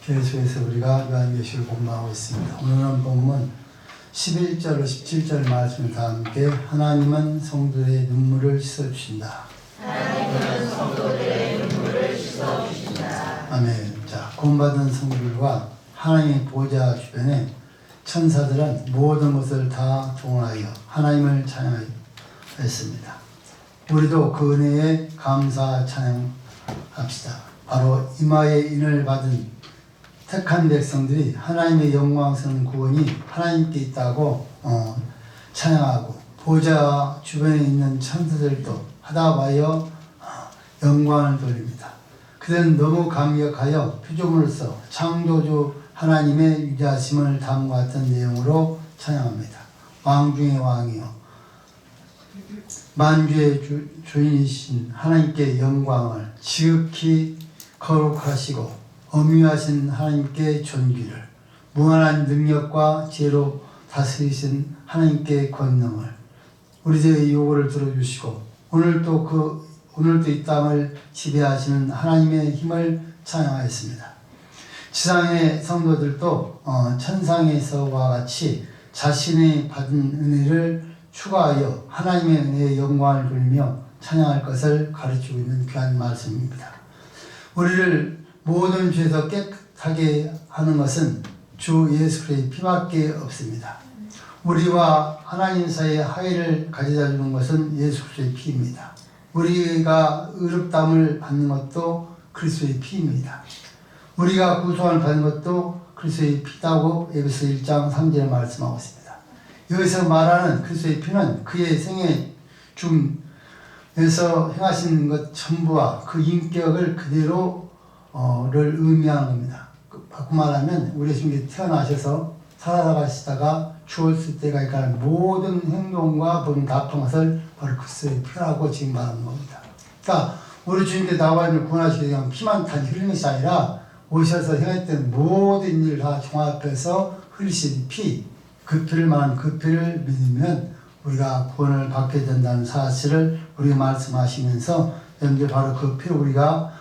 계속해서 우리가 요한계시를 공부하고 있습니다. 오늘은 본문 11절로 17절 말씀을 다 함께 하나님은 성도의 눈물을 씻어주신다. 하나님은 성도들의 눈물을 씻어주신다. 아멘. 자, 구원받은 성도들과 하나님의 보좌 주변에 천사들은 모든 것을 다 동원하여 하나님을 찬양하였습니다. 우리도 그 은혜에 감사 찬양합시다. 바로 임하의 인을 받은 택한 백성들이 하나님의 영광스러운 구원이 하나님께 있다고 찬양하고 보좌 주변에 있는 천사들도 하다하여 영광을 돌립니다. 그들은 너무 감격하여 피조물로서 창조주 하나님의 위대하심을 다음과 같은 내용으로 찬양합니다. 왕 중의 왕이요 만주의 주인이신 하나님께 영광을, 지극히 거룩하시고 엄유하신 하나님께 존귀를, 무한한 능력과 지혜로 다스리신 하나님께 권능을, 우리들의 요구를 들어주시고 오늘도 이 땅을 지배하시는 하나님의 힘을 찬양하였습니다. 지상의 성도들도 천상에서와 같이 자신이 받은 은혜를 추가하여 하나님의 은혜의 영광을 돌리며 찬양할 것을 가르치고 있는 귀한 말씀입니다. 우리를 모든 죄에서 깨끗하게 하는 것은 주 예수 그리스도의 피밖에 없습니다. 우리와 하나님 사이의 화해를 가져다 주는 것은 예수 그리스도의 피입니다. 우리가 의롭다함을 받는 것도 그리스도의 피입니다. 우리가 구속을 받는 것도 그리스도의 피다고 에베소 1장 3절에 말씀하고 있습니다. 여기서 말하는 그리스도의 피는 그의 생애 중에서 행하신 것 전부와 그 인격을 그대로 를 의미하는 겁니다. 바꿔 말하면 우리 지금 태어나셔서 살아가시다가 죽었을 때까지 모든 행동과 모든 다툰 것을 바로 그리스도의 피라고 지금 말하는 겁니다. 그러니까 우리 주님께 나와 있는 구원하시기 위한 피만 단지 흘리는 것이 아니라 오셔서 행했던 모든 일을 다 종합해서 흘리신 피, 그 피를 말하는 그 피를 믿으면 우리가 구원을 받게 된다는 사실을 우리가 말씀하시면서 여러분들 바로 그 피로 우리가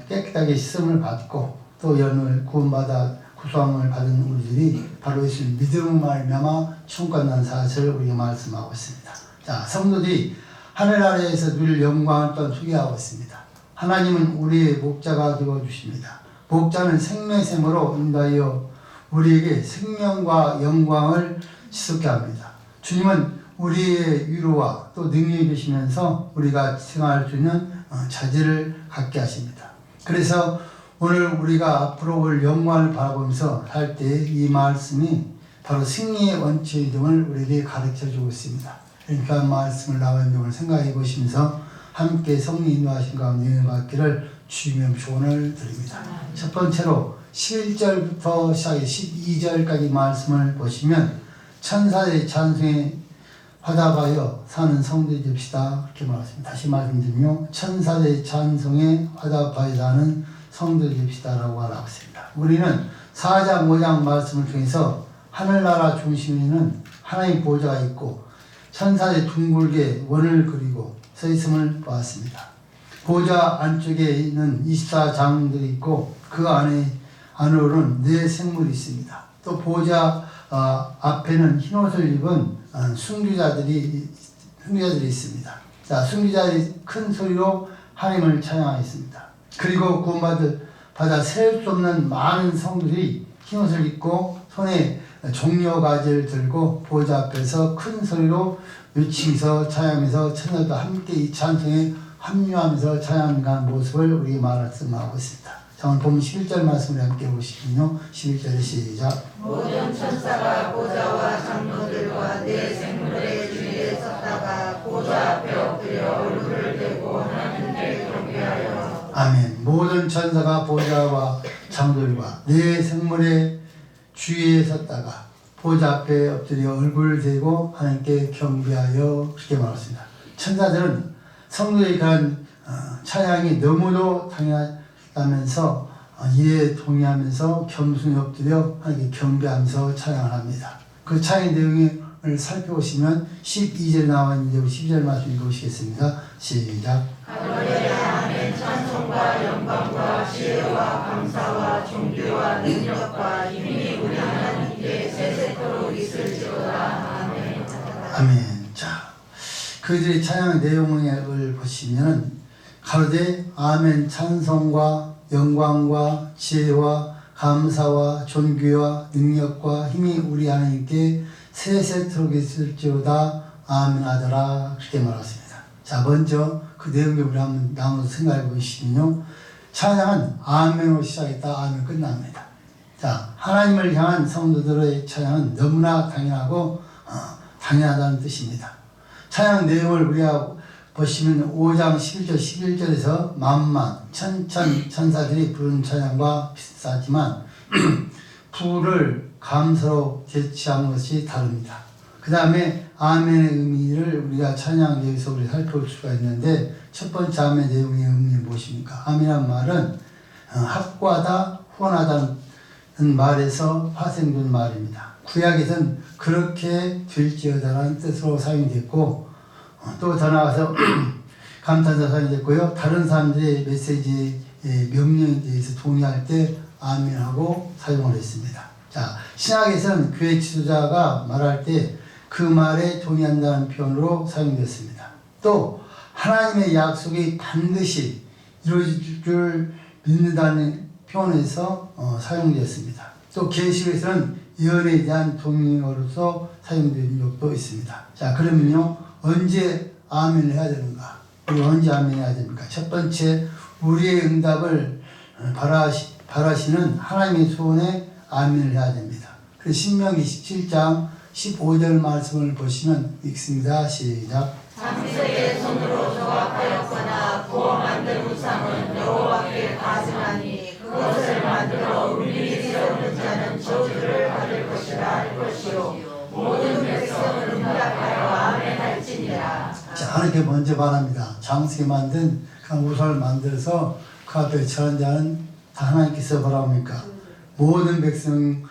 깨끗하게 씻음을 받고 또 연을 구원받아 구속함을 받은 우리들이 바로 예수 믿음을 말미암아 천국 간다는 사실을 우리가 말씀하고 있습니다. 자, 성도들이 하늘 아래에서 누릴 영광을 또한 소개하고 있습니다. 하나님은 우리의 목자가 되어 주십니다. 목자는 생명샘으로 인도하여 우리에게 생명과 영광을 지속케 합니다. 주님은 우리의 위로와 또 능력이 되시면서 우리가 생활할 수 있는 자질을 갖게 하십니다. 그래서 오늘 우리가 앞으로 올 영광을 바라보면서 할 때 이 말씀이 바로 승리의 원칙임을 우리에게 가르쳐주고 있습니다. 그러니까 말씀을 나와 있는 걸 생각해 보시면서 함께 성령 인도하신 가운데 은혜 받기를 주님의 조언을 드립니다. 첫 번째로 11절부터 시작해 12절까지 말씀을 보시면 천사의 찬송에 화답하여 사는 성도들이 됩시다. 그렇게 말했습니다. 다시 말씀드리며 천사의 찬송에 화답하여 사는 성도들이 됩시다 라고 말하고 있습니다. 우리는 4장 5장 말씀을 통해서 하늘나라 중심에는 하나님 보좌가 있고 천사의 둥글게 원을 그리고 서 있음을 보았습니다. 보좌 안쪽에 있는 24장들이 있고 그 안으로는 4생물이 있습니다. 또 보좌 앞에는 흰옷을 입은 순교자들이 있습니다. 자, 순교자들이 큰 소리로 하나님을 찬양하였습니다. 그리고 구원받아 세울 수 없는 많은 성들이 흰옷을 입고 손에 종려가지를 들고 보좌 앞에서 큰 소리로 외치면서 찬양하면서 천사들과 함께 이 찬송에 합류하면서 찬양하는 모습을 우리에게 말씀하고 있습니다. 자, 오늘 본문 11절 말씀을 함께 보시면요. 11절에 시작. 모든 천사가 보좌와 장로들과 네 생물의 주위에 섰다가 보좌 앞에 엎드려 얼굴을 대고 하나님께 경배하여. 아멘. 모든 천사가 보좌와 장로들과 네 생물의 주위에 섰다가 보좌 앞에 엎드려 얼굴을 대고 하나님께 경배하여 그렇게 말했습니다. 천사들은 성도의 그런 찬양이 너무도 당연하면서 이에 동의하면서 겸손히 엎드려 하나님께 경배하면서 찬양을 합니다. 그 찬양 내용을 살펴보시면 12절에 나와 있는데 12절 말씀 읽어보시겠습니다. 시작. 할렐루야 아멘. 찬송과 영광과 지혜와 감사와 존귀와 능력과 힘이 우리 하나님께 세세토록 있을지어다. 아멘. 아멘. 자, 그들의 찬양 내용을 보시면 가로되 아멘 찬송과 영광과 지혜와 감사와 존귀와 능력과 힘이 우리 하나님께 세세토록 있을지어다. 아멘 하더라. 그렇게 말했습니다. 자, 먼저 그 내용을 우리 한번 나눠서 생각해 보시면요. 찬양은 아멘으로 시작했다 아멘 끝납니다. 자, 하나님을 향한 성도들의 찬양은 너무나 당연하고 당연하다는 뜻입니다. 찬양 내용을 우리가 보시면 5장 11절 11절에서 만만 천천 천사들이 부른 찬양과 비슷하지만 부를 감사로 제치한 것이 다릅니다. 그 다음에 아멘의 의미를 우리가 찬양 여기서 우리 살펴볼 수가 있는데 첫 번째 아멘 내용의 의미는 무엇입니까? 아멘이란 말은 합과다 후원하다는 말에서 파생된 말입니다. 구약에서는 그렇게 될지어다라는 뜻으로 사용됐고 또 더 나아가서 감탄사 사용됐고요. 다른 사람들의 메시지 명령에 대해서 동의할 때 아멘하고 사용을 했습니다. 자, 신약에서는 교회 지도자가 말할 때 그 말에 동의한다는 표현으로 사용됐습니다. 또 하나님의 약속이 반드시 이루어질 줄 믿는다는 표현에서 사용되었습니다. 또 계시록에서는 예언에 대한 동의어로서 사용된 적도 있습니다. 자, 그러면요 언제 아멘을 해야 되는가? 우리 언제 아멘 해야 됩니까? 첫 번째 우리의 응답을 바라시는 하나님의 소원에 아멘을 해야 됩니다. 그래서 신명기 17장 15절 말씀을 보시면 읽습니다. 시작. 창세의 손으로 조각하였거나 부어 만든 우상은 여호와께 가증하니 그것을 만들어 은밀히 세우는 자는 저주를 받을 것이라 할 것이요 모든 백성은 응답하여 아멘할지니라. 자, 하나님께 먼저 바랍니다. 장수에 만든 그 우상을 만들어서 그 앞에 처한 자는 다 하나님께서 바라옵니까? 모든 백성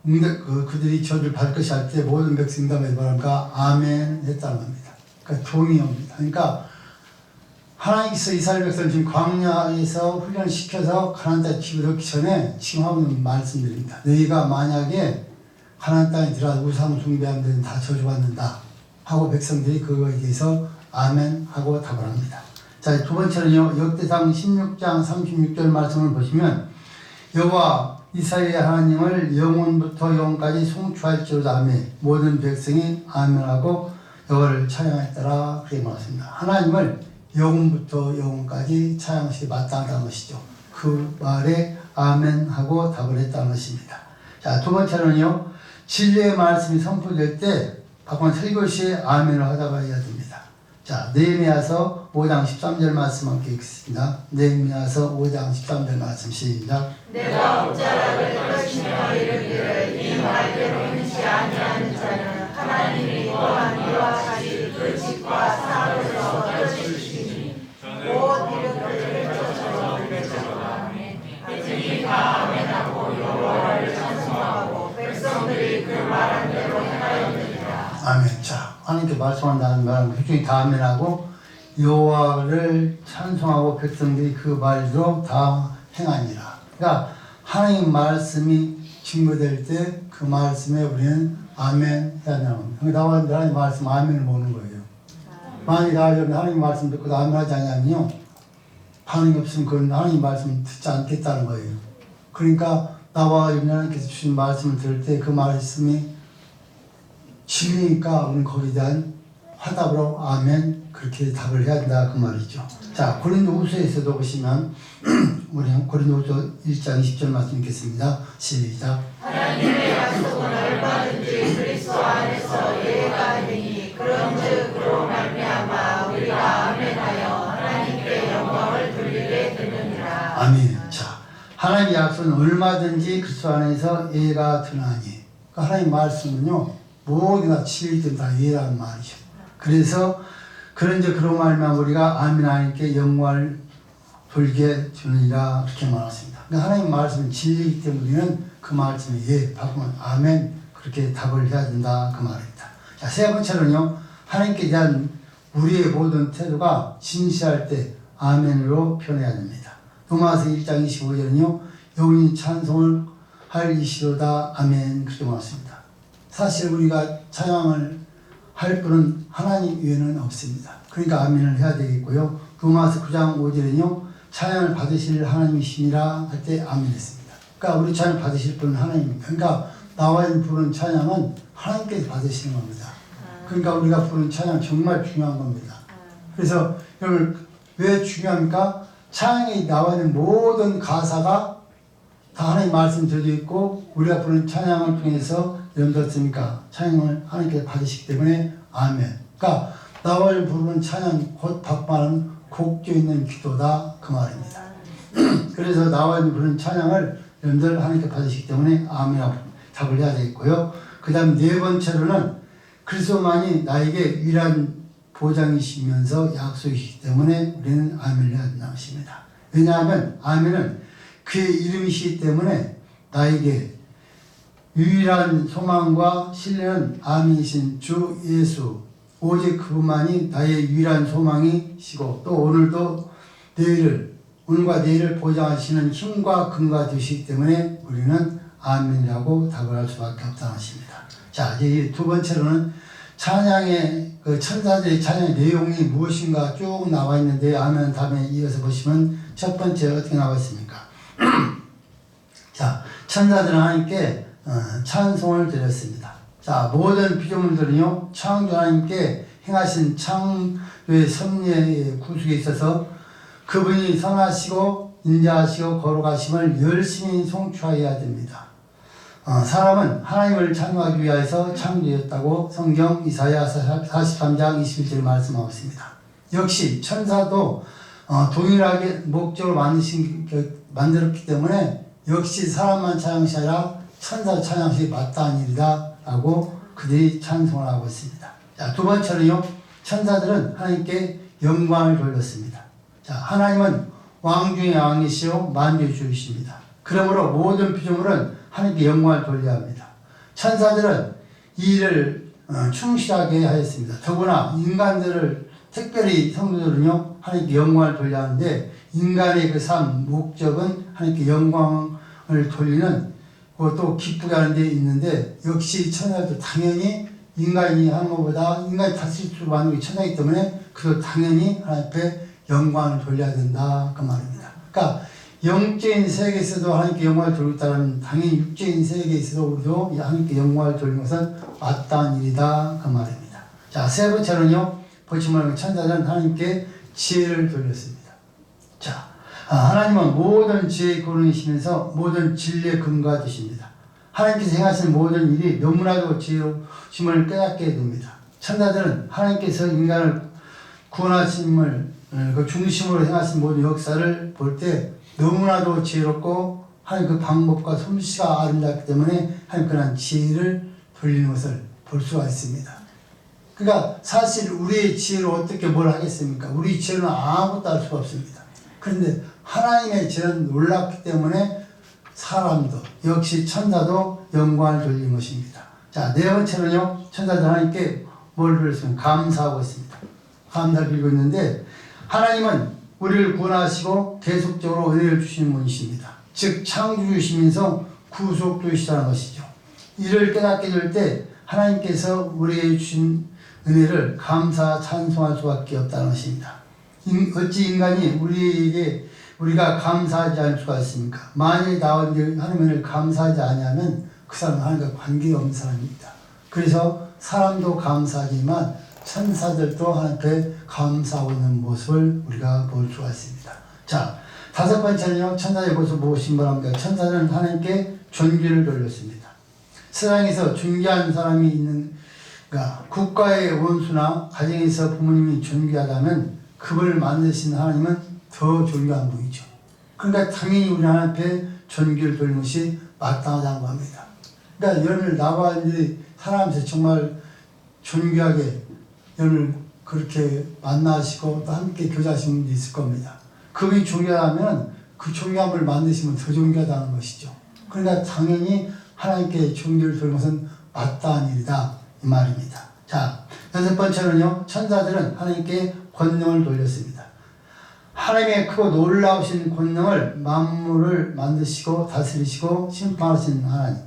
그들이 저주를 받을 것이 할 때 모든 백성 응답에 바랍니까? 아멘 했다는 겁니다. 그러니까 동의합니다. 그러니까 하나님께서 이스라엘 백성을 지금 광야에서 훈련시켜서 가나안 땅에 집어넣기 전에 지금 하고 있는 말씀드립니다. 너희가 만약에 가나안 땅에 들어가서 우상 숭배하는 데는 다 저주받는다 하고 백성들이 그거에 대해서 아멘 하고 답을 합니다. 자, 두 번째는요. 역대상 16장 36절 말씀을 보시면 여호와 이스라엘의 하나님을 영원부터 영원까지 송축할지로다 하며 모든 백성이 아멘하고 여호와를 찬양했더라. 그렇게 말했습니다. 하나님을 영원부터 영원까지 찬양하시기 마땅하다는 것이죠. 그 말에 아멘하고 답을 했다는 것입니다. 자, 두 번째는요. 진리의 말씀이 선포될 때 바꾸면 설교시에 아멘을 하다가 해야 됩니다. 자, 느헤미야서 5장 13절 말씀 함께 읽겠습니다. 느헤미야서 5장 13절 말씀 시작. 내가 옥자락을 떨치며 이르기를 이 말대로 행치 아니하는 자는 하나님이 또한 이와 같이 그 집과 산업에서 떨치시니 곧 이르기를 저처럼 되처럼 백성이 다 아멘하고 여호와를 찬송하고 백성들이 그 말한 대로 행하였느니라. 아멘. 자, 하나님께 말씀한다는 말은 백성이 다 아멘하고 여호와를 찬송하고 백성들이 그 말대로 다 행하니라. 그러니까 하나님 말씀이 증거될 때 그 말씀에 우리는 아멘 해야 되는 겁니다. 나와 하나님 말씀 아멘을 보는 거예요. 만약에 하나님 말씀 듣고 아멘 하지 않으면요 반응이 없으면 그건 하나님 말씀 듣지 않겠다는 거예요. 그러니까 나와 하나님께서 주신 말씀을 들을 때 그 말씀이 진리니까 우리는 거기에 대한 화답으로 아멘 그렇게 답을 해야 된다 그 말이죠. 자, 고린도후서에서도 보시면 우리 고린도후서 1장 20절 말씀 읽겠습니다. 시작. 하나님의 약속은 얼마든지 그리스도 안에서 예가 되니 그런즉 그로 말미암아 우리가 아멘하여 하나님께 영광을 돌리게 되느니라. 아멘. 자, 하나님의 약속은 얼마든지 그리스도 안에서 예가 드나니. 그러니까 하나님 말씀은요 모두가 진리든 다 예라는 말이죠. 그래서 그런즉 그로 말미암아 우리가 아멘 하나님께 영광을 돌게 주느니라 그렇게 말했습니다. 그러니까 하나님 말씀은 진리이기 때문에 우리는 그 말씀에 예 바꾸면 아멘 그렇게 답을 해야 된다 그 말입니다. 자, 세 번째는요 하나님께 대한 우리의 모든 태도가 진실할 때 아멘으로 표현해야 됩니다. 로마서 1장 25절은요 영원히 찬송을 이시로다. 아멘. 그렇게 말했습니다. 사실 우리가 찬양을 할 분은 하나님 외에는 없습니다. 그러니까 아멘을 해야 되겠고요. 로마서 9장 5절에는요. 찬양을 받으실 하나님이시니라 할 때 아멘 했습니다. 그러니까 우리 찬양 받으실 분은 하나님입니다. 그러니까 나와 부르는 찬양은 하나님께서 받으시는 겁니다. 그러니까 우리가 부르는 찬양 정말 중요한 겁니다. 그래서 여러분 왜 중요합니까? 찬양에 나와 있는 모든 가사가 다 하나님 말씀 들려 있고 우리가 부르는 찬양을 통해서 여러분들 어떻습니까? 찬양을 하나님께서 받으시기 때문에 아멘. 그러니까 나와 부르는 찬양 곧 바빠는 곡조 있는 기도다 그 말입니다. 그래서 나와 부르는 찬양을 여러분들 하나님께 받으시기 때문에 아멘이라고 답을 해야 되겠고요. 그 다음 네 번째로는 그리스도만이 나에게 유일한 보장이시면서 약속이시기 때문에 우리는 아멘을 해야 된다는 것입니다. 왜냐하면 아멘은 그의 이름이시기 때문에 나에게 유일한 소망과 신뢰는 아멘이신 주 예수 오직 그분만이 나의 유일한 소망이시고 또 오늘과 내일을 보장하시는 힘과 근거가 되시기 때문에 우리는 아멘이라고 답을 할 수밖에 없다는 것입니다. 자, 이제 두 번째로는 찬양의 천사들의 찬양의 내용이 무엇인가 쭉 나와 있는데 아멘 다음에 이어서 보시면 첫 번째 어떻게 나와 있습니까? 자, 천사들은 하나님께 찬송을 드렸습니다. 자, 모든 피조물들은요 창조 하나님께 행하신 창조의 섭리의 구속에 있어서 그분이 선하시고 인자하시고 거룩하심을 열심히 송축하여야 됩니다. 사람은 하나님을 찬송하기 위해서 창조되었다고 성경 이사야 43장 21절에 말씀하고 있습니다. 역시 천사도 동일하게 목적으로 만들었기 때문에 역시 사람만 찬양시 아니라 천사 찬양시 마땅한 일이다 라고 그들이 찬송을 하고 있습니다. 자, 두 번째는요 천사들은 하나님께 영광을 돌렸습니다. 자, 하나님은 왕 중의 왕이시요 만주의 주이십니다. 그러므로 모든 피조물은 하나님께 영광을 돌려야 합니다. 천사들은 이 일을 충실하게 하였습니다. 더구나 인간들을 특별히 성도들은요 하나님께 영광을 돌려야 하는데 인간의 그 삶 목적은 하나님께 영광을 돌리는 또 기쁘게 하는 데 있는데 역시 천사도 당연히 인간이 하는 것보다 인간이 다스릴 줄 아는 게 천사이기 때문에 그도 당연히 하나님 앞에 영광을 돌려야 된다 그 말입니다. 그러니까 영적인 세계에서도 하나님께 영광을 돌리고 있다면 당연히 육적인 세계에서도 우리도 하나님께 영광을 돌리는 것은 마땅한 일이다 그 말입니다. 자, 세 번째는요 보시면 천사들은 하나님께 지혜를 돌렸습니다. 자, 하나님은 모든 지혜의 근원이시면서 모든 진리의 근거가 되십니다. 하나님께서 행하시는 모든 일이 너무나도 지혜로우심을 깨닫게 됩니다. 천사들은 하나님께서 인간을 구원하심을 그 중심으로 행하신 모든 역사를 볼 때 너무나도 지혜롭고 하나님 그 방법과 솜씨가 아름답기 때문에 하나님 그런 지혜를 돌리는 것을 볼 수가 있습니다. 그러니까 사실 우리의 지혜로 어떻게 뭘 하겠습니까? 우리 지혜는 아무것도 할 수가 없습니다. 그런데 하나님의 지혜는 놀랍기 때문에 사람도 역시 천사도 영광을 돌리는 것입니다. 자, 네 번째는요 천사들 하나님께 뭘 돌렸으면 감사하고 있습니다. 감사를 빌고 있는데 하나님은 우리를 구원하시고 계속적으로 은혜를 주시는 분이십니다. 즉 창조주시면서 구속주시라는 것이죠. 이를 깨닫게 될 때 하나님께서 우리에게 주신 은혜를 감사 찬송할 수밖에 없다는 것입니다. 어찌 인간이 우리가 감사하지 않을 수가 있습니까? 만일 나온 하나님을 감사하지 않으면 그 사람은 하나님과 관계없는 사람입니다. 그래서 사람도 감사하지만 천사들도 하나님께 감사하고 있는 모습을 우리가 볼 수가 있습니다. 자, 다섯 번째는요 천사의 모습 무엇인 바랍니까? 천사는 하나님께 존귀를 돌렸습니다. 세상에서 존귀한 사람이 있는 국가의 원수나 가정에서 부모님이 존귀하다면 그분을 만드신 하나님은 더 존귀한 분이죠. 그러니까 당연히 우리 하나님 앞에 존귀를 돌리는 것이 마땅하다고 합니다. 그러니까 여러분을 나와 살아가면서 정말 존귀하게 여러분을 그렇게 만나시고 또 함께 교제하시는 분도 있을 겁니다. 그분이 존귀하다면 그 존귀함을 만드시면 더 존귀하다는 것이죠. 그러니까 당연히 하나님께 존귀를 돌리는 것은 마땅한 일이다 이 말입니다. 자, 여섯 번째는요 천사들은 하나님께 권능을 돌렸습니다. 하나님의 크고 놀라우신 권능을 만물을 만드시고 다스리시고 심판하신 하나님.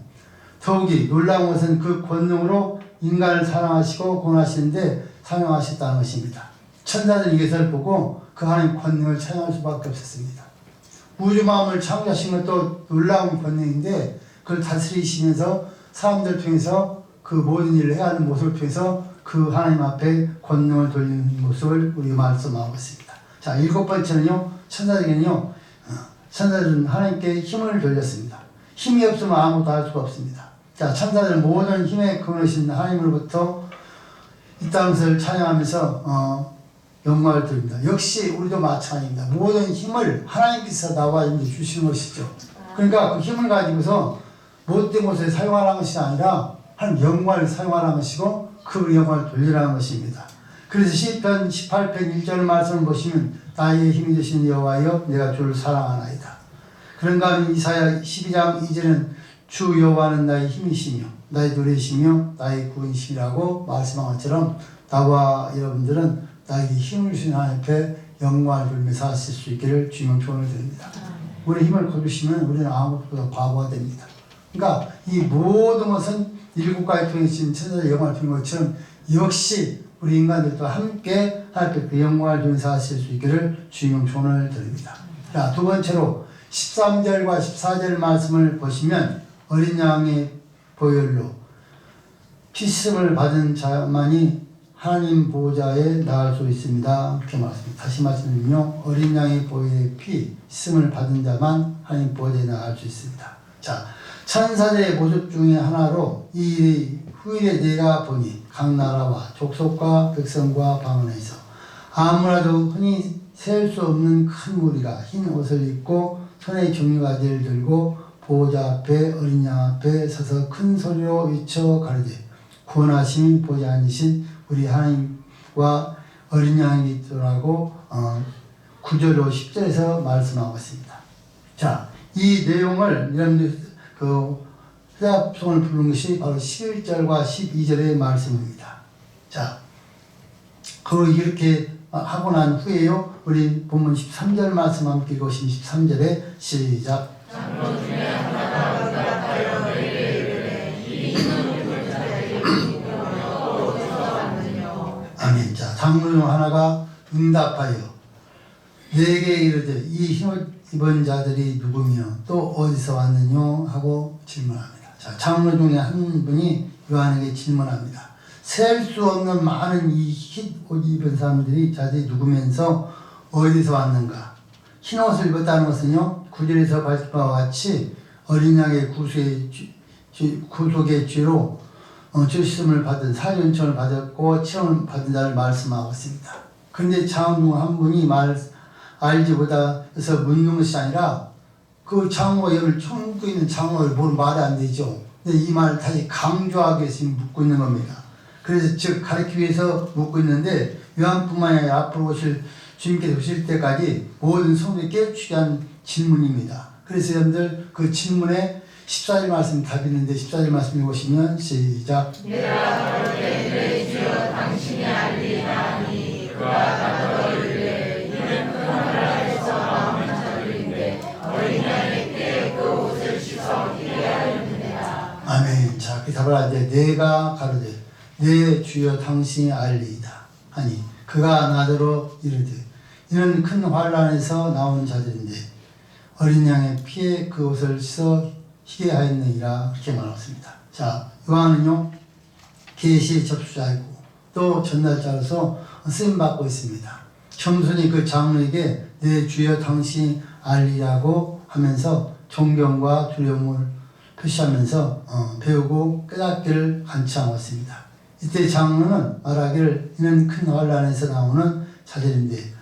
더욱이 놀라운 것은 그 권능으로 인간을 사랑하시고 구원하시는데 사용하셨다는 것입니다. 천사들은 이것을 보고 그 하나님 권능을 찬양할 수밖에 없었습니다. 우주 마음을 창조하신 것도 놀라운 권능인데 그걸 다스리시면서 사람들 통해서 그 모든 일을 해야 하는 모습을 통해서 그 하나님 앞에 권능을 돌리는 모습을 우리가 말씀하고 있습니다. 자, 7번째는요. 천사들은 하나님께 힘을 돌렸습니다. 힘이 없으면 아무것도 할 수가 없습니다. 자, 천사들은 모든 힘의 근원이신 하나님으로부터 이 땅을 찬양하면서 영광을 드립니다. 역시 우리도 마찬가지입니다. 모든 힘을 하나님께서 나와 주시는 것이죠. 그러니까 그 힘을 가지고서 못된 곳에 사용하라는 것이 아니라 하나님 영광을 사용하라는 것이고 그 영광을 돌리라는 것입니다. 그래서 시편 18편 1절 말씀을 보시면 나의 힘이 되신 여호와여 내가 주를 사랑하나이다. 그런가 하면 이사야 12장 2절은 주 여호와는 나의 힘이시며 나의 노래이시며 나의 구원이시라고 말씀한 것처럼 나와 여러분들은 나에게 힘을 주신 하나님 앞에 영광을 돌리면서 하실 수 있기를 주님 조언을 드립니다. 우리 힘을 거두시면 우리는 아무것보다 바보가 됩니다. 그러니까 이 모든 것은 7가지 통해진 천사의 영광을 주는 것처럼 역시 우리 인간들도 함께 하나님께 그 영광을 돌리면서 하실 수 있기를 주님 조언을 드립니다. 자, 두 번째로 13절과 14절 말씀을 보시면 어린 양의 보혈로 피씀을 받은 자만이 하나님 보호자에 나갈 수 있습니다. 그렇게 말씀합니다. 다시 말씀드리며 어린 양의 보혈의 피씀을 받은 자만 하나님 보호자에 나갈 수 있습니다. 자, 천사들의 모습 중에 하나로 이 일이 후일에 내가 보니 각 나라와 족속과 백성과 방언에서 아무라도 흔히 셀 수 없는 큰 무리가 흰 옷을 입고 손에 종려가지를 들고 보호자 앞에 어린 양 앞에 서서 큰 소리로 외쳐 가르되 구원하심이 보호자 아니신 우리 하나님과 어린 양이 있더라고 9절로 10절에서 말씀하고 있습니다. 자, 이 내용을 여러분들 회합송을 부른 것이 바로 11절과 12절의 말씀입니다. 자, 그리고 이렇게 하고 난 후에요. 우리 본문 13절 말씀 함께 읽으신 13절에 시작. 장로 중에 하나가 응답하여 너희에게 이르되 이 힘은 누굴 자에게 있으며 또 어디서 왔느뇨. 아멘. 자, 장로 중 하나가 응답하여 내게 이르되 이 힘을 입은 자들이 누구며 또 어디서 왔느뇨 하고 질문합니다. 자, 장로 중에 한 분이 요한에게 질문합니다. 셀 수 없는 많은 이 흰 옷 입은 사람들이 자들이 누구면서 어디서 왔는가? 흰 옷을 입었다는 것은요, 9절에서 밝힌 바와 같이 어린 양의 구속의 죄로 죄심을 받은 사륜천을 받았고 체험을 받은 자를 말씀하고 있습니다. 그런데 장로 중 한 분이 알지 못해서 묻는 것이 아니라 그 장로가 여기를 처음 묻고 있는 장로를 뭘 말이 안 되죠. 근데 이 말을 다시 강조하기 위해서 묻고 있는 겁니다. 그래서 즉 가르치기 위해서 묻고 있는데 요한뿐만 아니라 앞으로 오실 주님께서 오실 때까지 모든 성도를 깨우치게 한 질문입니다. 그래서 여러분들 그 질문에 14절 말씀 답이 있는데 14절 말씀 읽으시면 시작. 내가 가로되 내 주여 당신이 알리나니 그가 가로되 이르되 이는 그 나라에서 나오는 자들인데 어린 양의 피에 그 옷을 씻어 희게 하였느니라. 아멘. 자, 그 답을 하되 내가 가로되 내 주여 당신이 알리이다 하니 그가 나더러 이르되 이는 큰 환란에서 나온 자들인데 어린 양의 피에 그 옷을 씻어 희게 하였느니라. 그렇게 말했습니다. 자, 요한은요 계시의 접수자이고 또 전달자로서 쓰임받고 있습니다. 겸손히 그 장로에게 내 주여 당신이 알리라고 하면서 존경과 두려움을 표시하면서 배우고 깨닫기를 간청하고 있습니다. 이때 장로는 말하기를 이는 큰 환란에서 나오는 자들인데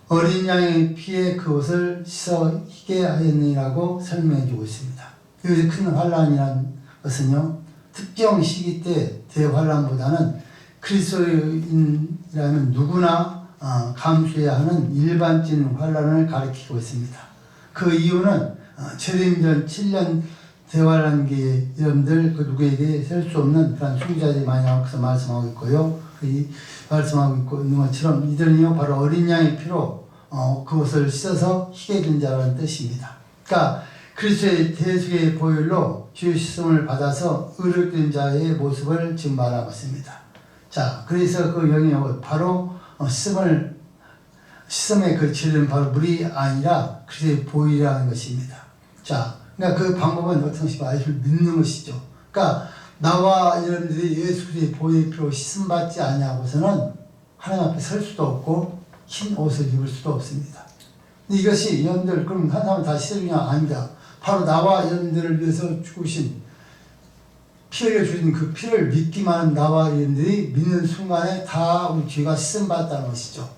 어린 양의 피에 그 옷을 씻어 희게 하였느니라고 설명해 주고 있습니다. 여기서 큰 환란이라는 것은요 특정 시기 때 대환란보다는 그리스도인이라면 누구나 감수해야 하는 일반적인 환란을 가리키고 있습니다. 그 이유는 재림 전 7년 대환란기에 여러분들 그 누구에게 셀 수 없는 그런 순자들이 많이 나와서 말씀하고 있고요. 말씀하고 있는 것처럼 이들은요 바로 어린 양의 피로 그것을 씻어서 희게 된 자라는 뜻입니다. 그러니까 그리스도의 대속의 보혈로 주의 씻음을 받아서 의롭게 된 자의 모습을 지금 말하고 있습니다. 자, 그래서 그 영역 바로 씻음의 그 진리는 바로 물이 아니라 그리스도의 보혈이라는 것입니다. 자, 그러니까 그 방법은 어떤 것이고 예수를 믿는 것이죠. 그러니까 나와 여러분들이 예수 그리스도의 보혈의 피로 씻음 받지 아니하고서는 하나님 앞에 설 수도 없고 흰 옷을 입을 수도 없습니다. 이것이 여러분들 그럼 한 사람 다 씻으냐? 아닙니다. 바로 나와 여러분들을 위해서 죽으신 피 흘려 주신 그 피를 믿기만 하는 나와 여러분들이 믿는 순간에 다 우리 죄가 씻음 받았다는 것이죠.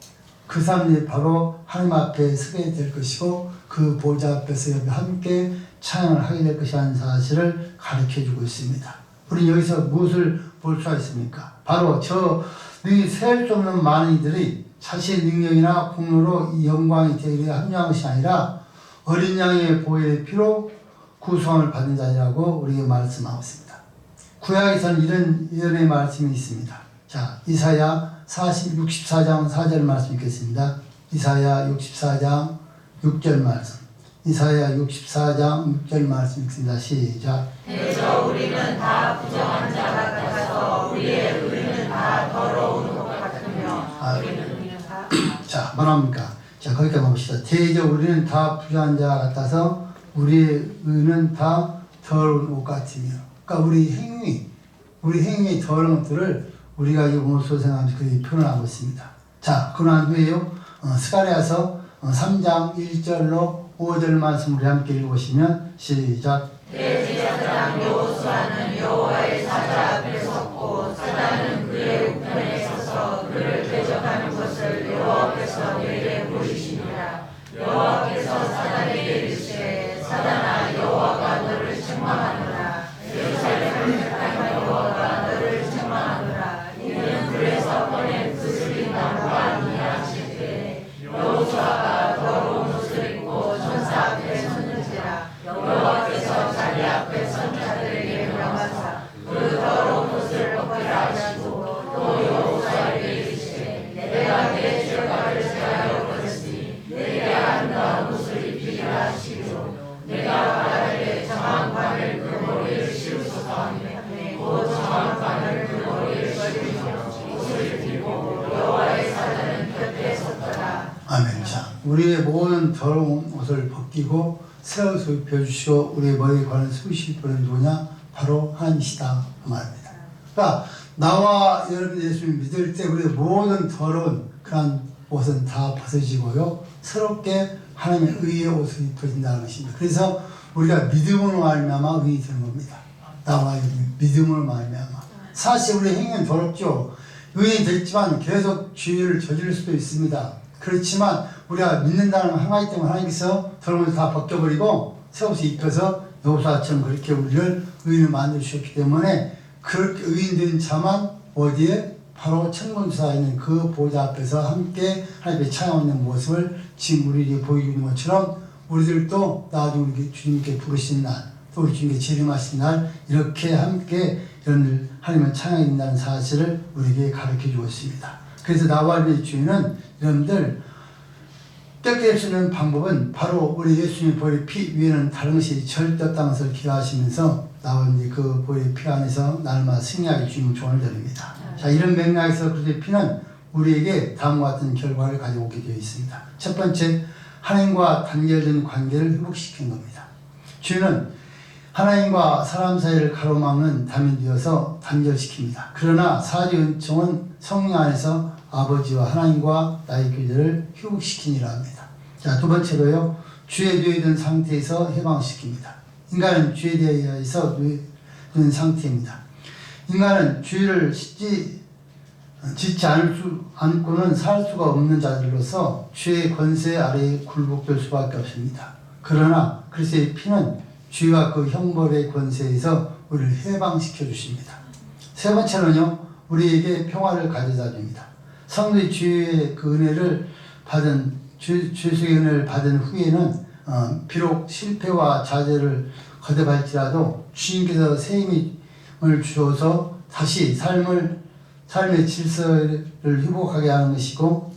그 사람이 바로 하나님 앞에 서게 될 것이고 그 보좌 앞에서 함께 찬양을 하게 될 것이라는 사실을 가르쳐주고 있습니다. 우리는 여기서 무엇을 볼 수가 있습니까? 바로 저 능히 세할 수 없는 많은 이들이 자신의 능력이나 공로로 이 영광의 대리에 합류한 것이 아니라 어린 양의 보혈의 피로 구속함을 받은 자라고 우리에게 말씀하고 있습니다. 구약에서는 이런 예언의 말씀이 있습니다. 자, 이사야 64장 4절 말씀 읽겠습니다. 이사야 64장 6절 말씀. 이사야 64장 6절 말씀 읽습니다. 시작. 대저 우리는 다 부정한 자 같아서 우리의 의는 다 더러운 것 같으며 우리는 다 자, 뭐랍니까? 자, 거기까지 봅시다. 대저 우리는 다 부정한 자 같아서 우리의 의는 다 더러운 옷 같으며. 그러니까 우리 행위 더러운 것들을 우리가 이 오늘 소생하면서 그렇게 표현하고 있습니다. 자, 그러나 후에요. 스가랴서 3장 1절로 5절 말씀 우리 함께 읽어보시면 시작. 내 제사장 여호수아는 여호와의 사자 앞에 섰고 사단은 그의 우편에 서서 그를 대적하는 것을 여호와께서 내게 보이시니라. 여호와께서 사단에게 이르시되 사단아 여호와가 너를 책망하노라. 예루살렘을 향하여 여호와가 너를 책망하노라. 이는 불에서 꺼낸 그 슬린 나무가 아니냐 하시되 여호수아가 더러운 옷을 입고 전사 앞에 섰는지라. 여호와께서 자기 앞에 선 자들에게 명하사 그 더러운 옷을 벗기라 하시고 또 여호수아에게 이르시되 내가 내 죄과를 제하여 버렸으니 내게 아름다운 옷을 입히리라 하시고 내가 바다에 정한 바늘 그 머리를 씌우소서 하며 곧 정한 바늘 그 머리를 씌우며 옷을 입히고 여호와의 사자는 곁에 섰더라. 아멘. 자, 우리의 모든 더러운 옷을 벗기고 새 옷을 입혀주시고 우리의 머리에 관한 쑤실 분은 누구냐? 바로 하나님이시다 그 말입니다. 그러니까 나와 여러분 예수를 믿을 때 우리의 모든 더러운 그런 옷은 다 벗어지고요. 새롭게 하나님의 의의 옷을 입혀진다는 것입니다. 그래서 우리가 믿음으로 말미암아 의인이 되는 겁니다. 나와 여러분 믿음으로 말미암아. 사실 우리 행위는 더럽죠. 의인이 됐지만 계속 죄를 저지를 수도 있습니다. 그렇지만 우리가 믿는다는 한 가지 때문에 하나님께서 더러운 것을 다 벗겨버리고 새 옷을 입혀서 여호수아처럼 그렇게 우리를 의인을 만들어 주셨기 때문에 그렇게 의인된 자만 어디에? 바로 천군수에 있는 그 보좌 앞에서 함께 하나님의 찬양하는 모습을 지금 우리에게 보이고 있는 것처럼 우리들도 나중에 우리 주님께 부르신 날, 또 우리 주님께 재림하신 날 이렇게 함께 여러분들 하나님을 찬양해야 된다는 사실을 우리에게 가르쳐주고 있습니다. 그래서 나와 우리 주인은 여러분들 뺏길 수 있는 방법은 바로 우리 예수님의 보혈의 피 위에는 다른 것이 절대 없다는 것을 기억하시면서 나와 그 보혈의 피 안에서 날마다 승리하게 주님 조언을 드립니다. 자, 이런 맥락에서 그리스도의 피는 우리에게 다음과 같은 결과를 가져오게 되어 있습니다. 첫 번째, 하나님과 단결된 관계를 회복시키는 겁니다. 주인은 하나님과 사람 사이를 가로막는 담이 되어서 단결시킵니다. 그러나 사지 은총은 성령 안에서 아버지와 하나님과 나의 교제를 회복시키니라 합니다. 자, 두 번째로요. 죄에 누워있던 상태에서 해방시킵니다. 인간은 죄에 대해서 누워있는 상태입니다. 인간은 죄를 짓지 않고는 살 수가 없는 자들로서 죄의 권세 아래에 굴복될 수밖에 없습니다. 그러나 그리스도의 피는 죄와 그 형벌의 권세에서 우리를 해방시켜 주십니다. 세 번째는요. 우리에게 평화를 가져다 줍니다. 성도의 죄의 그 은혜를 받은 죄수의 은혜를 받은 후에는 비록 실패와 자제를 거듭할지라도 주님께서 새 힘을 주셔서 다시 삶의 질서를 회복하게 하는 것이고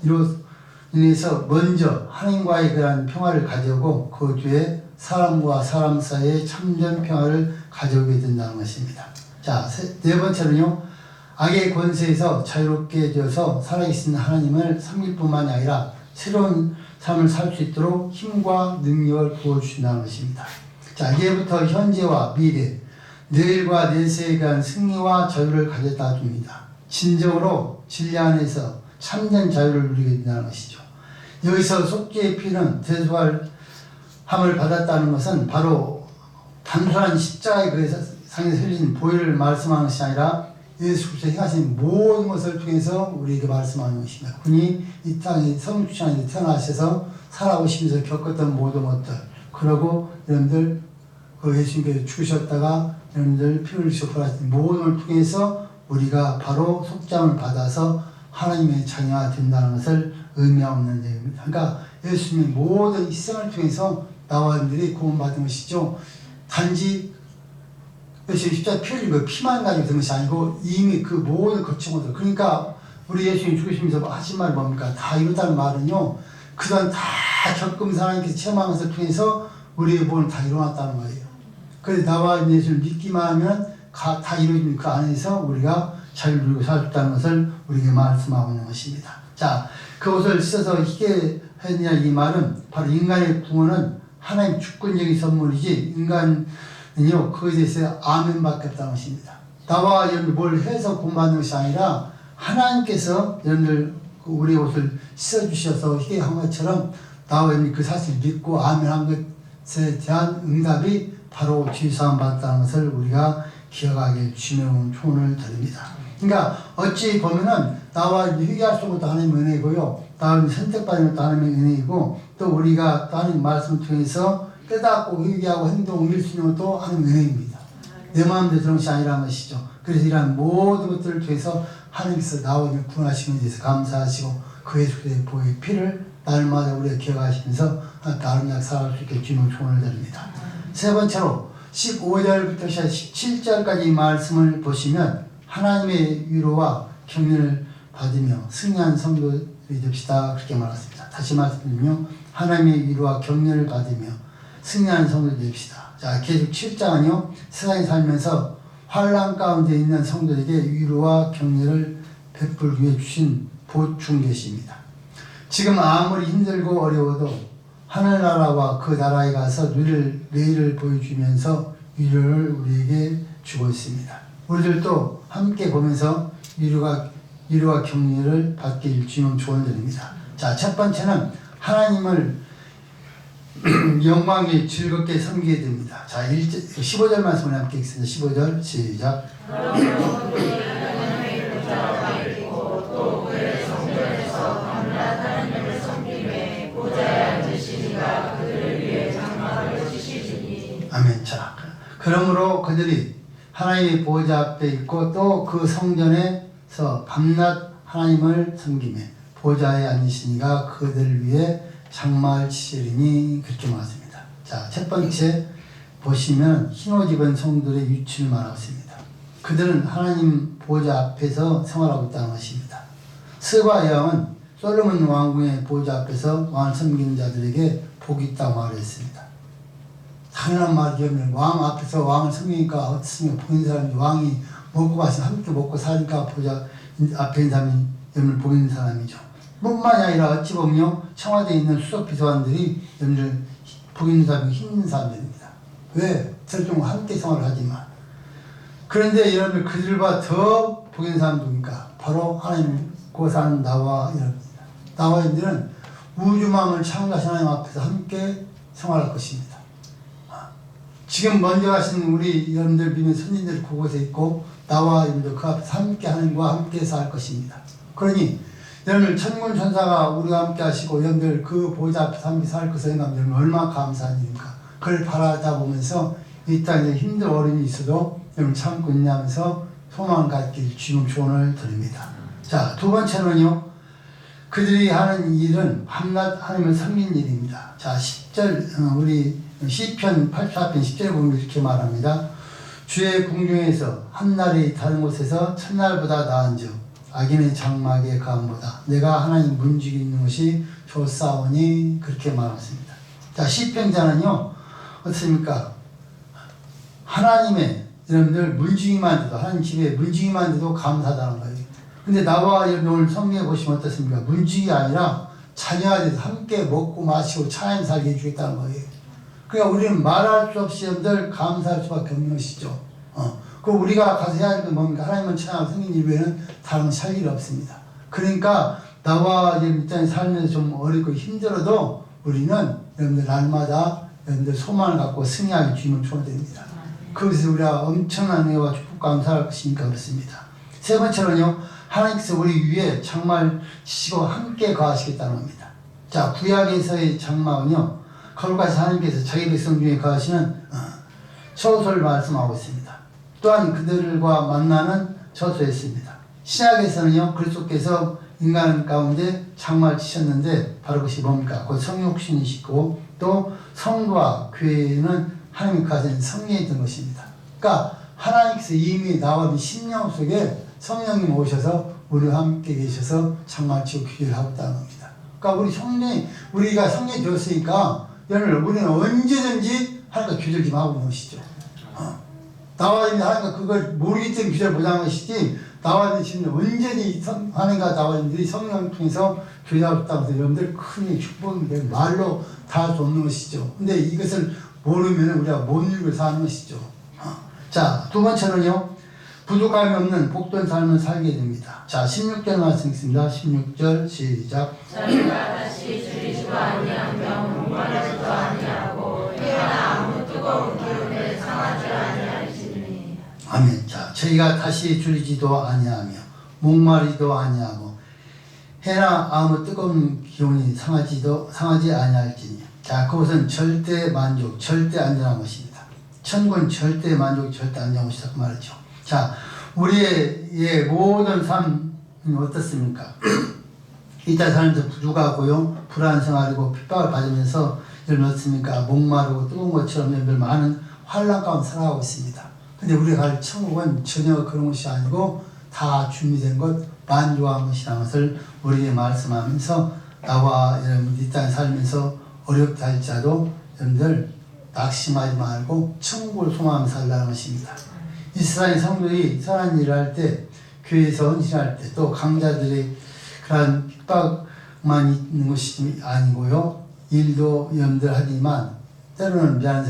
인해서 먼저 하나님과의 그러한 평화를 가져오고 그 뒤에 사람과 사람 사이의 참전 평화를 가져오게 된다는 것입니다. 자, 네 번째는요. 악의 권세에서 자유롭게 되어서 살아계신 하나님을 섬길 뿐만이 아니라 새로운 삶을 살 수 있도록 힘과 능력을 부어주신다는 것입니다. 자, 이제부터 현재와 미래, 내일과 내세에 대한 승리와 자유를 가져다 줍니다. 진정으로 진리 안에서 참된 자유를 누리게 된다는 것이죠. 여기서 속죄의 피는 대속함을 받았다는 것은 바로 단순한 십자가의 그 상에서 흘린 보혈을 말씀하는 것이 아니라 예수 그리스도 행하신 모든 것을 통해서 우리에게 말씀하는 것입니다. 그분이 이 땅에 성육신에 태어나셔서 살아오시면서 겪었던 모든 것들, 그러고 여러분들 그 예수님께서 죽으셨다가 여러분들 피 흘리시고 부활하신 모든 걸 통해서 우리가 바로 속죄함을 받아서 하나님의 자녀가 된다는 것을 의미하는 내용입니다. 그러니까 예수님의 모든 이 생을 통해서 나와 여러분들이 구원받은 것이죠. 단지 예수님 십자가 피 흘리고 피만 가지고 된 것이 아니고 이미 그 모든 거친 것들, 그러니까 우리 예수님 죽으시면서 하신 말이 뭡니까? 다 이루었다는 말은요, 그동안 다 겪으면서 하나님께서 체험한 것을 통해서 우리의 본은 다 일어났다는 거예요. 그래서 나와 예수를 믿기만 하면 다 이루어진 그 안에서 우리가 자유를 누리고 살 수 있다는 것을 우리에게 말씀하고 있는 것입니다. 자, 그것을 써서 희게 했느냐, 이 말은 바로 인간의 구원은 하나님 주권적인 선물이지 인간은요 그것에 대해서 아멘밖에 없다는 것입니다. 나와 여러분들 뭘 해서 구원받는 것이 아니라 하나님께서 여러분들 우리의 옷을 씻어주셔서 희게 한 것처럼 나와 여러분들 그 사실을 믿고 아멘한 것에 대한 응답이 바로 죄사함 받았다는 것을 우리가 기억하길 주님의 초원을 드립니다. 그러니까 어찌 보면은 나와 회개할 수 없는 것도 하나님의 은혜고요, 나와 선택받은 것도 하나님의 은혜이고, 또 우리가 또 하나님 말씀을 통해서 깨닫고 회개하고 행동 옮길 수 있는 것도 하나님의 은혜입니다. 내 마음대로 되는 것이 아니라는 것이죠. 그래서 이러한 모든 것들을 통해서 하나님께서 나와 구원하시는 데 대해서 감사하시고 그 예수의 보혈의 피를 날마다 우리가 기억하시면서 아름답게 살아갈 수 있게 주님의 초원을 드립니다. 세 번째로 15절부터 17절까지 말씀을 보시면 하나님의 위로와 격려를 받으며 승리한 성도들이 됩시다, 그렇게 말했습니다. 다시 말씀드리며 하나님의 위로와 격려를 받으며 승리한 성도들이 됩시다. 자, 계속 7장은요, 세상에 살면서 환난 가운데 있는 성도에게 위로와 격려를 베풀기 위해 주신 보충 계시입니다. 지금 아무리 힘들고 어려워도 하늘나라와 그 나라에 가서 누릴 내일을 보여주면서 위로를 우리에게 주고 있습니다. 우리들도 함께 보면서 위로와 격려를 받길 주님 조언드립니다. 자, 첫 번째는 하나님을 영광에 즐겁게 섬기게 됩니다. 자, 15절 말씀을 함께 읽습니다. 15절 시작. 아멘. 자, 그러므로 그들이 하나님의 보좌 앞에 있고 또 그 성전에서 밤낮 하나님을 섬기며 보좌에 앉으시니가 그들을 위해 장막을 치시리니, 그렇게 말했습니다. 자, 첫 번째 보시면 흰옷 입은 성도들의 위치를 말하고 있습니다. 그들은 하나님 보좌 앞에서 생활하고 있다는 것입니다. 스바 여왕은 솔로몬 왕궁의 보좌 앞에서 왕을 섬기는 자들에게 복이 있다고 말했습니다. 당연한 말이죠. 왕 앞에서 왕을 섬기니까 어떻습니까? 보이는 사람이 왕이 먹고 마시면 함께 먹고 사니까 보좌 앞에 있는 사람이 여러분을 보이는 사람이죠. 뿐만이 아니라 어찌 보면 청와대에 있는 수석 비서관들이 여러분들 보이는 사람이 힘든 사람들입니다. 왜? 절대로 함께 생활을 하지만. 그런데 여러분들 그들과 더 보이는 사람 누굽니까? 바로 하나님 고사하는 나와 여러분입니다. 나와 여러분들은 우주망을 창조하신 하나님 앞에서 함께 생활할 것입니다. 지금 먼저 가신 우리 여러분들 믿는 선진들 그곳에 있고 나와 여러분들 그 앞에서 함께 하나님과 함께해서 할 것입니다. 그러니 여러분들 천군 천사가 우리와 함께 하시고 여러분들 그 보좌 앞에서 함께 살 것을 생각하면 얼마나 감사한 일입니까? 그걸 바라다 보면서 이 땅에 힘든 어려움이 있어도 여러분 참고 있냐면서 소망을 갖길 주님 조언을 드립니다. 자, 두 번째는요, 그들이 하는 일은 밤낮 하나님을 섬기는 일입니다. 자, 10절 우리 시편 84편 10절에 보면 이렇게 말합니다. 주의 궁중에서 한날이 다른 곳에서 첫날보다 나은즉 악인의 장막에 가함보다 내가 하나님 문지기 있는 것이 좋사오니 그렇게 말했습니다. 자, 시편자는요 어떻습니까? 하나님의 여러분들 문지기만 돼도 하나님 집에 문지기만 돼도 감사하다는 거예요. 근데 나와 여러분 오늘 성경에 보시면 어떻습니까? 문지기 아니라 자녀아들 함께 먹고 마시고 차에 살게 해주겠다는 거예요. 그러니까 우리는 말할 수 없이 여러분들 감사할 수밖에 없는 것이죠. 그 우리가 가서 해야 할 건 뭡니까? 하나님은 찬양하고 생긴 일 외에는 다른 살 일이 없습니다. 그러니까 나와 이 땅에 살면서 좀 어렵고 힘들어도 우리는 여러분들 날마다 여러분들 소망을 갖고 승리하게 주님을 초대됩니다. 그것을 우리가 엄청난 은혜와 축복 감사할 것이니까 그렇습니다. 세 번째로는요, 하나님께서 우리 위에 장막을 치시고 함께 거하시겠다는 겁니다. 자, 구약에서의 장막은요, 거룩하신 하나님께서 자기 백성 중에 거하시는 처소를 말씀하고 있습니다. 또한 그들과 만나는 처소였습니다. 신약에서는요, 그리스도께서 인간 가운데 장막을 치셨는데 바로 그것이 뭡니까? 곧 성육신이시고 또 성도와 교회는 하나님이 가진 성령이 된 것입니다. 그러니까 하나님께서 이미 나와 심령 속에 성령님 오셔서 우리와 함께 계셔서 장막을 치고 교회를 하고 있다는 겁니다. 그러니까 우리가 성령이 되었으니까 여러분 우리는 언제든지 하나님과 교제 좀 하고 있는 것이죠. 나와 있는 하나님과 그걸 모르기 때문에 교제를 못하는 것이지 나와 있는 심령 언제든지 하나님과 나와 있는 성령을 통해서 교제하고 있다고 해서 여러분들 큰 축복인데 말로 다 할 수 없는 것이죠. 근데 이것을 모르면 우리가 못 읽고 사는 것이죠. 자, 두 번째는요, 부족함이 없는 복된 삶을 살게 됩니다. 자, 16절 말씀 있습니다. 16절 시작. 저희가 다시 줄이지도 아니하며 목마르지도 아니하고 해나 아무 뜨거운 기운에 상하지 아니할지니. 아멘. 자, 저희가 다시 줄이지도 아니하며 목마르지도 아니하고 해나 아무 뜨거운 기운이 상하지 아니할지니. 자, 그것은 절대 만족, 절대 안전한 것입니다. 천국은 절대 만족, 절대 안전한 것이다 그 말이죠. 자, 우리의 모든 삶은 어떻습니까? 이 땅 살면서 부족하고요, 불안 생활이고 핍박을 받으면서 여러분 어떻습니까? 목마르고 뜨거운 것처럼 여러분 많은 환난 가운데 살아가고 있습니다. 근데 우리가 갈 천국은 전혀 그런 것이 아니고 다 준비된 것, 만족한 것이라는 것을 우리에게 말씀하면서 나와 여러분 이 땅에 살면서 어렵다 할지라도 여러분들 낙심하지 말고 천국을 소망하면서 살라는 것입니다. 이 세상의 성도들이 선한 일을 할 때, 교회에서 헌신할 때, 또 강자들의 그런 핍박만 있는 것이 아니고요. 일도 여러분들 하지만 때로는 미안한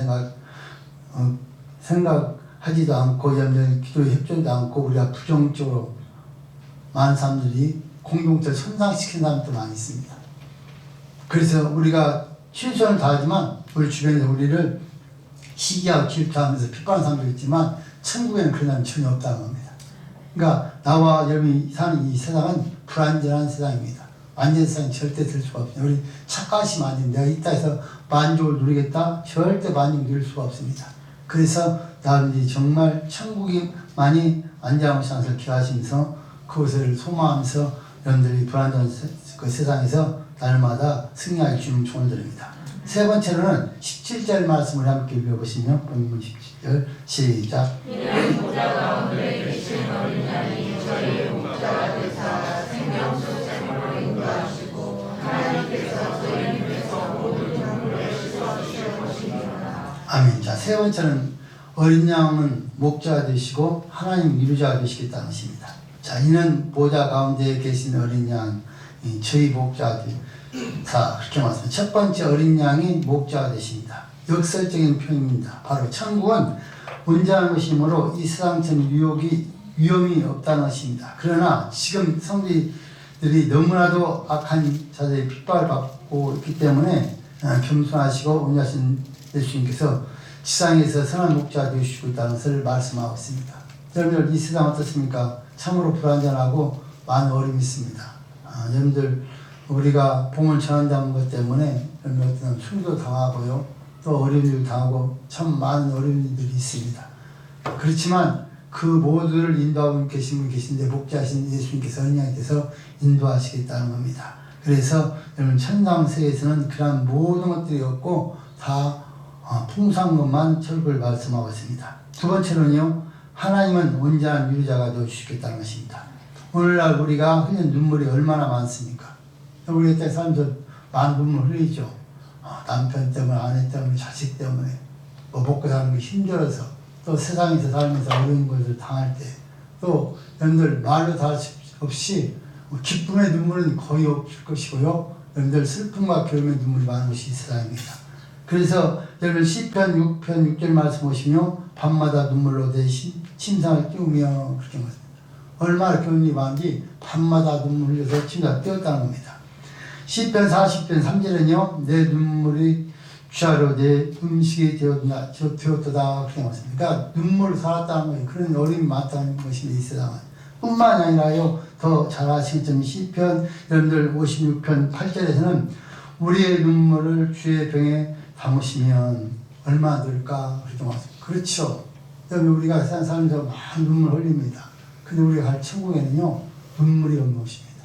생각하지도 않고 여러분들 기도에 협조도 않고 우리가 부정적으로 많은 사람들이 공동체를 손상시키는 사람도 많이 있습니다. 그래서 우리가 최선을 다하지만 우리 주변에서 우리를 시기하고 질투하면서 핍박하는 사람도 있지만 천국에는 그런 사람이 전혀 없다는 겁니다. 그러니까 나와 여러분이 사는 이 세상은 불안전한 세상입니다. 완전 세상이 절대 될 수가 없습니다. 우리 착각하시면 안 됩니다. 내가 이 땅에서 만족을 누리겠다? 절대 만족을 누릴 수가 없습니다. 그래서 나는 정말 천국이 많이 안전한 것을 기하시면서 그것을 소망하면서 여러분들이 불안전한 그 세상에서 날마다 승리할 주님 총을 드립니다. 세 번째로는 17절 말씀을 함께 읽어보시면 본문 17절 시작. 이는 보좌 가운데 계신 어린 양이 저희의 목자가 되사 생명수 샘으로 인도하시고 하나님께서 저희 입에서 모든 눈물을 씻어주실 것이니라. 아멘. 자, 세 번째는 어린 양은 목자가 되시고 하나님 이루자가 되시겠다는 것입니다. 자, 이는 보좌 가운데 계신 어린 양, 저희 목자가 되십니다. 자, 그렇게 말씀합니다. 첫 번째 어린 양이 목자가 되십니다. 역설적인 표현입니다. 바로 천국은 온전한 것이므로 이 세상처럼 위험이 없다는 것입니다. 그러나 지금 성도들이 너무나도 악한 자들의 핍박을 받고 있기 때문에 겸손하시고 온전하신 예수님께서 지상에서 선한 목자가 되시고 있다는 것을 말씀하고 있습니다. 여러분들 이 세상 어떻습니까? 참으로 불안전하고 많은 어려움이 있습니다. 여러분들 우리가 복음을 전한다는 것 때문에 어떤 순도 당하고요, 또 어려운 일 당하고 참 많은 어려운 일들이 있습니다. 그렇지만 그 모두를 인도하고 계신 분 계신데 목자하신 예수님께서 언약에서 인도하시겠다는 겁니다. 그래서 여러분 천당 세계에서는 그러한 모든 것들이 없고 다 풍성한 것만 철부를 말씀하고 있습니다. 두 번째로는요, 하나님은 온전한 유리자가 되어주시겠다는 것입니다. 오늘날 우리가 흘린 눈물이 얼마나 많습니까? 우리 때 살면서 많은 눈물 흘리죠. 남편 때문에, 아내 때문에, 자식 때문에, 뭐 먹고 사는 게 힘들어서, 또 세상에서 살면서 어려운 것을 당할 때, 또 여러분들 말로 다 할 수 없이 기쁨의 눈물은 거의 없을 것이고요. 여러분들 슬픔과 괴로움의 눈물이 많은 것이 이 세상입니다. 그래서 여러분 시편 6편 6절 말씀 보시면 밤마다 눈물로 내 침상을 띄우며 그렇게 말합니다. 얼마나 교훈이 많은지 밤마다 눈물 흘려서 침상을 띄웠다는 겁니다. 시편 40편 3절은요. 내 눈물이 주하로 내 음식이 되었도다 그렇게 말씀합니다. 그러니까 눈물로 살았다는 거예요. 그런 어려움이 많다는 것입니다. 이 세상은. 뿐만 아니라요. 더 잘 아시겠지만 시편 여러분들 56편 8절에서는 우리의 눈물을 주의 병에 담으시면 얼마나 될까 그렇게 말씀합니다. 그렇죠. 여러분 우리가 세상 살면서 많은 눈물 흘립니다. 근데 우리가 갈 천국에는요. 눈물이 없는 것입니다.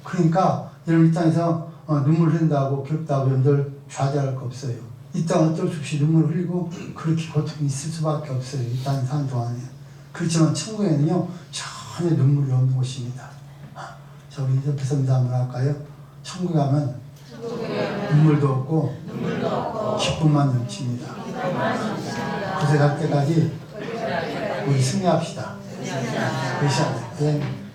그러니까 여러분 이 땅에서 눈물 흘린다고 괴롭다고 여러분들 좌절할 거 없어요. 이 땅은 어쩔 수 없이 눈물 흘리고 그렇게 고통이 있을 수밖에 없어요. 이 땅에 사는 동안에. 그렇지만 천국에는요. 전혀 눈물이 없는 곳입니다. 자, 우리 옆에서 인사 한번 할까요? 천국에 가면 눈물도 없고 기쁨만 넘칩니다. 그새 갈 때까지 우리 승리합시다. 그러셔야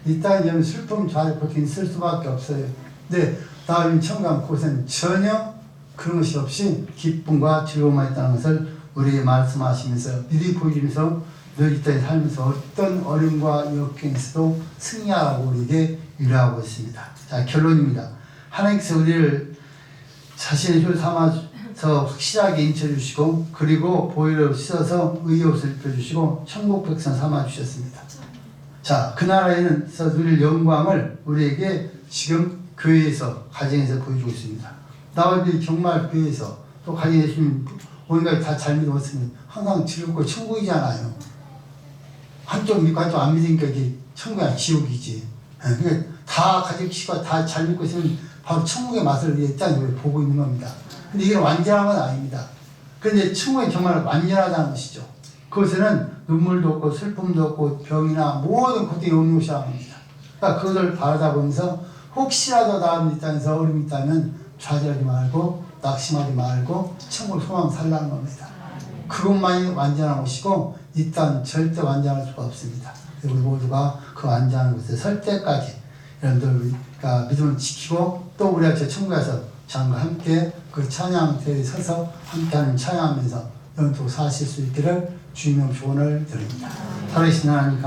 이 땅에 슬픔, 좌절, 고통이 있을 수밖에 없어요. 근데 다음 천국 가면 그곳에는 전혀 그런 것이 없이 기쁨과 즐거움만 있다는 것을 우리에게 말씀하시면서 미리 보여주면서 늘 이 땅에 살면서 어떤 어려움과 역경에서도 승리하라고 우리에게 유래하고 있습니다. 자, 결론입니다. 하나님께서 우리를 자신의 혈 삼아서 확실하게 인쳐주시고 그리고 보혈로 씻어서 의의 옷을 입혀주시고 천국 백성 삼아주셨습니다. 자, 그 나라에서 누릴 영광을 우리에게 지금 교회에서 가정에서 보여주고 있습니다. 나머지 정말 교회에서 또 가정에 계신 온갖 다 잘 믿었으면 항상 즐겁고 천국이잖아요. 한쪽 믿고 한쪽 안 믿으니까 이게 천국이 지옥이지. 그러니까 다 가지고 다 잘 믿고 있으면 바로 천국의 맛을 이 땅에 보고 있는 겁니다. 근데 이게 완전한 건 아닙니다. 그런데 천국이 정말 완전하다는 것이죠. 그것에는 눈물도 없고 슬픔도 없고 병이나 모든 고통이 없는 것이라는 겁니다. 그러니까 그것을 바라다 보면서 혹시라도 다음 이 땅에서 어려움이 있다면 좌절하지 말고 낙심하지 말고 천국을 소망 살라는 겁니다. 그것만이 완전한 것이고 이 땅 절대 완전할 수가 없습니다. 우리 모두가 그 완전한 곳에 설 때까지 여러분들과 믿음을 지키고 또 우리가 저 천국에서 장과 함께 그 찬양대에 서서 함께하는 찬양하면서 영토 사실 수 있기를 주님의 조언을 드립니다. 살아계신 하나님